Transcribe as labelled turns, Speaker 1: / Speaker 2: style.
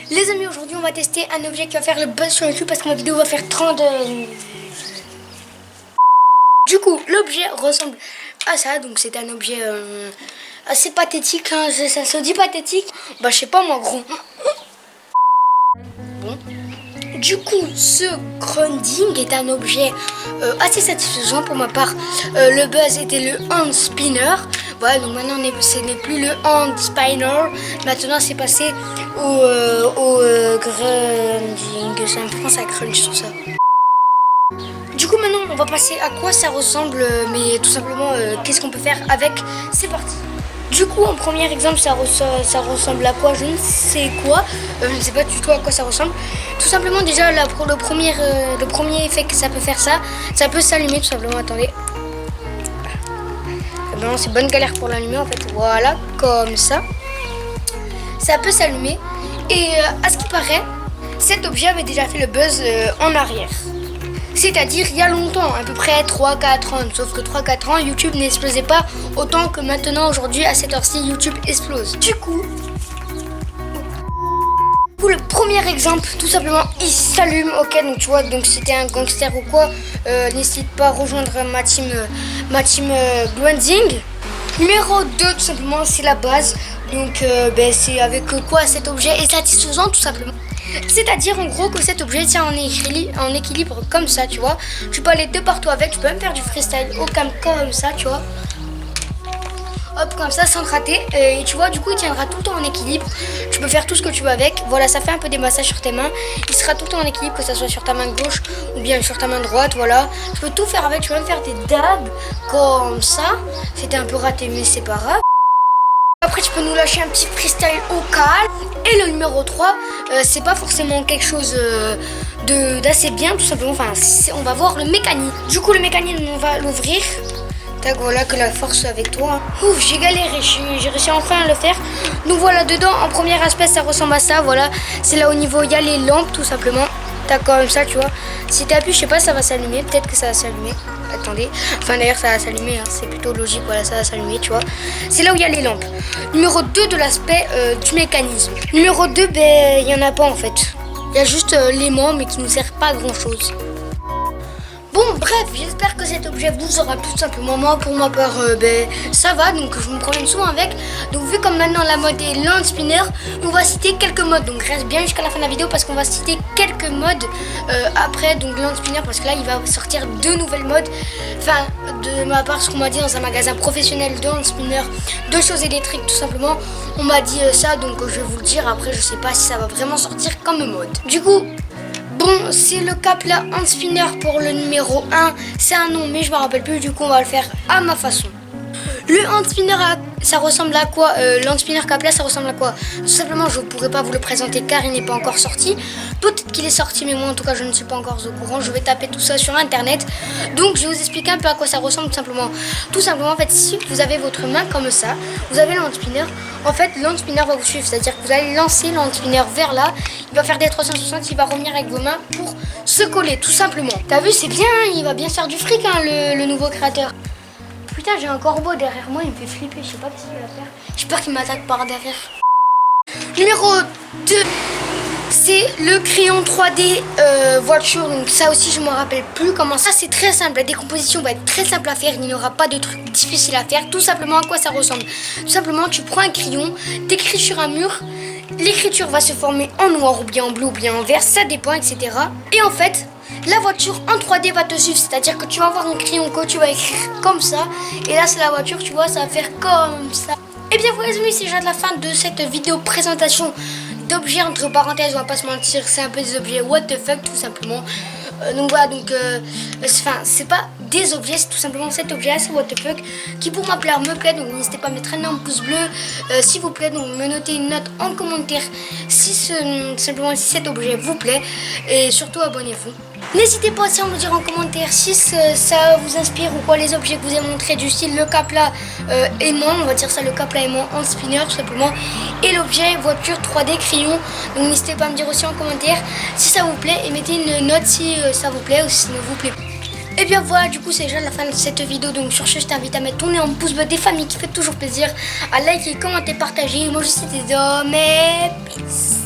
Speaker 1: Les amis, aujourd'hui on va tester un objet qui va faire le buzz sur YouTube parce que ma vidéo va faire 30... Du coup, l'objet ressemble à ça, donc c'est un objet assez pathétique, hein. Ça se dit pathétique. Bah je sais pas moi gros. Bon. Du coup, ce grounding est un objet assez satisfaisant pour ma part. Le buzz était le hand spinner. Voilà, donc maintenant ce n'est plus le hand spinner. Maintenant c'est passé au grounding. Ça me prend ça crunch tout ça. Du coup maintenant on va passer à quoi ça ressemble, mais tout simplement qu'est-ce qu'on peut faire avec. C'est parti. Du coup en premier exemple ça ressemble à quoi, je ne sais quoi, je ne sais pas du tout à quoi ça ressemble. Tout simplement déjà là, pour le premier effet que ça peut faire, ça peut s'allumer tout simplement. Attendez, bon, c'est bonne galère pour l'allumer en fait. Voilà, comme ça peut s'allumer. Et à ce qui paraît cet objet avait déjà fait le buzz en arrière. C'est-à-dire il y a longtemps, à peu près 3-4 ans. Sauf que 3-4 ans, YouTube n'explosait pas autant que maintenant. Aujourd'hui, à cette heure-ci, YouTube explose. Du coup, le premier exemple, tout simplement, il s'allume. Ok, donc tu vois, donc c'était un gangster ou quoi, n'hésite pas à rejoindre ma team Grounding. Numéro 2, tout simplement, c'est la base. Donc c'est avec quoi cet objet est satisfaisant, tout simplement. C'est-à-dire en gros que cet objet tient en équilibre comme ça, tu vois. Tu peux aller de partout avec, tu peux même faire du freestyle au cam comme ça, tu vois. Hop, comme ça, sans te rater. Et tu vois, du coup, il tiendra tout le temps en équilibre. Tu peux faire tout ce que tu veux avec. Voilà, ça fait un peu des massages sur tes mains. Il sera tout le temps en équilibre, que ça soit sur ta main gauche ou bien sur ta main droite, voilà. Tu peux tout faire avec, tu peux même faire des dabs comme ça. C'était un peu raté, mais c'est pas grave. Après tu peux nous lâcher un petit freestyle au calme. Et le numéro 3, c'est pas forcément quelque chose d'assez bien, tout simplement. Enfin, on va voir le mécanisme. Du coup le mécanisme, on va l'ouvrir. Tac, voilà, que la force avec toi. Ouf, j'ai galéré, j'ai réussi enfin à le faire. Donc voilà, dedans en premier aspect ça ressemble à ça. Voilà, c'est là au niveau, il y a les lampes tout simplement. Tac, comme ça, tu vois. Si tu appuies, je sais pas, ça va s'allumer. Peut-être que ça va s'allumer. Attendez. Enfin, d'ailleurs, ça va s'allumer. Hein. C'est plutôt logique. Voilà, ça va s'allumer, tu vois. C'est là où il y a les lampes. Numéro 2 de l'aspect du mécanisme. Numéro 2, il n'y en a pas en fait. Il y a juste l'aimant, mais qui ne nous sert pas à grand chose. Bon, bref, j'espère que cet objet vous aura tout simplement. Moi, pour ma part, ça va, donc je me promène souvent avec. Donc, vu comme maintenant la mode est land spinner, on va citer quelques modes. Donc, reste bien jusqu'à la fin de la vidéo parce qu'on va citer quelques modes après. Donc, land spinner, parce que là, il va sortir 2 nouvelles modes. Enfin, de ma part, ce qu'on m'a dit dans un magasin professionnel de land spinner, 2 choses électriques, tout simplement. On m'a dit ça, donc je vais vous le dire. Après, je sais pas si ça va vraiment sortir comme mode. Du coup, bon, c'est le Kapla hand spinner pour le numéro 1. C'est un nom, mais je me rappelle plus. Du coup, on va le faire à ma façon. Le hand spinner, ça ressemble à quoi? Le hand spinner Kapla, ça ressemble à quoi? Tout simplement, je ne pourrais pas vous le présenter car il n'est pas encore sorti. Peut-être qu'il est sorti, mais moi, en tout cas, je ne suis pas encore au courant. Je vais taper tout ça sur internet. Donc, je vais vous expliquer un peu à quoi ça ressemble, tout simplement. Tout simplement, en fait, si vous avez votre main comme ça, vous avez le hand spinner. En fait, le hand spinner va vous suivre. C'est-à-dire que vous allez lancer le hand spinner vers là. Il va faire des 360, il va revenir avec vos mains pour se coller, tout simplement. T'as vu, c'est bien, hein, il va bien faire du fric, hein, le nouveau créateur. Putain, j'ai un corbeau derrière moi, il me fait flipper, je sais pas ce qu'il va faire. J'espère qu'il m'attaque par derrière. Numéro 2, c'est le crayon 3D voiture. Donc ça aussi, je me rappelle plus comment. Ça, c'est très simple, la décomposition va être très simple à faire. Il n'y aura pas de trucs difficiles à faire. Tout simplement, à quoi ça ressemble? Tout simplement, tu prends un crayon, t'écris sur un mur. L'écriture va se former en noir ou bien en bleu ou bien en vert, ça dépend, etc. Et en fait, la voiture en 3D va te suivre, c'est-à-dire que tu vas avoir un crayon que tu vas écrire comme ça. Et là, c'est la voiture, tu vois, ça va faire comme ça. Et bien voilà les amis, c'est déjà la fin de cette vidéo présentation d'objets, entre parenthèses, on va pas se mentir, c'est un peu des objets what the fuck tout simplement. Donc voilà, donc c'est pas des objets, c'est tout simplement cet objet là, c'est what the fuck, qui pour ma part me plaît. Donc n'hésitez pas à mettre un énorme pouce bleu s'il vous plaît, donc me noter une note en commentaire si simplement si cet objet vous plaît, et surtout abonnez-vous. N'hésitez pas aussi à me dire en commentaire si ça vous inspire ou quoi, les objets que vous avez montré du style le Kapla aimant, on va dire ça, le Kapla aimant hand spinner tout simplement, et l'objet voiture 3D crayon. Donc n'hésitez pas à me dire aussi en commentaire si ça vous plaît et mettez une note si ça vous plaît ou si ça ne vous plaît pas. Et bien voilà, du coup c'est déjà la fin de cette vidéo. Donc sur ce, je t'invite à mettre ton nez en pouce bleu des familles qui fait toujours plaisir, à liker, commenter, partager. Moi je suis des hommes et peace.